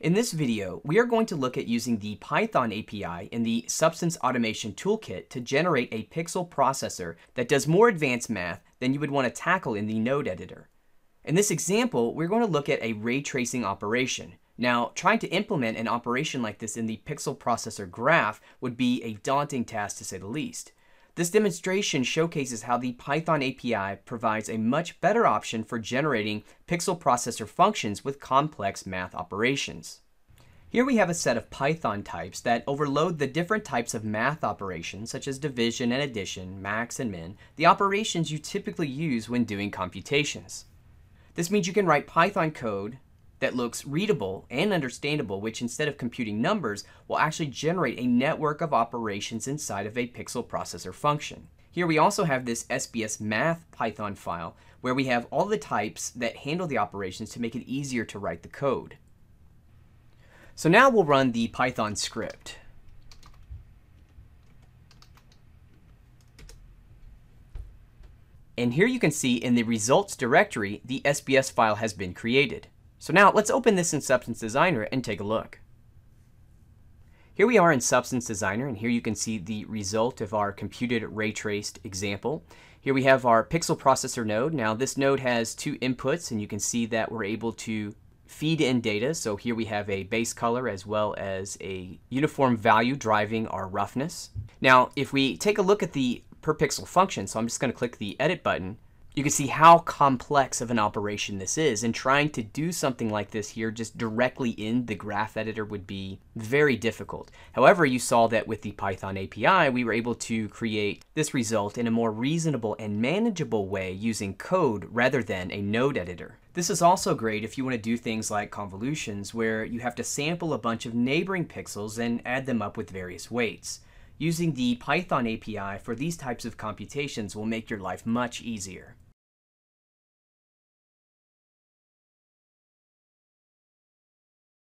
In this video, we are going to look at using the Python API in the Substance Automation Toolkit to generate a pixel processor that does more advanced math than you would want to tackle in the node editor. In this example, we're going to look at a ray tracing operation. Now, trying to implement an operation like this in the pixel processor graph would be a daunting task to say the least. This demonstration showcases how the Python API provides a much better option for generating pixel processor functions with complex math operations. Here we have a set of Python types that overload the different types of math operations such as division and addition, max and min, the operations you typically use when doing computations. This means you can write Python code that looks readable and understandable, which instead of computing numbers, will actually generate a network of operations inside of a pixel processor function. Here we also have this SBS math Python file where we have all the types that handle the operations to make it easier to write the code. So now we'll run the Python script. And here you can see in the results directory, the SBS file has been created. So now let's open this in Substance Designer and take a look. Here we are in Substance Designer, and here you can see the result of our computed ray traced example. Here we have our pixel processor node. Now this node has two inputs, and you can see that we're able to feed in data. So here we have a base color as well as a uniform value driving our roughness. Now if we take a look at the per pixel function, so I'm just going to click the edit button, you can see how complex of an operation this is, and trying to do something like this here just directly in the graph editor would be very difficult. However, you saw that with the Python API, we were able to create this result in a more reasonable and manageable way using code rather than a node editor. This is also great if you want to do things like convolutions, where you have to sample a bunch of neighboring pixels and add them up with various weights. Using the Python API for these types of computations will make your life much easier.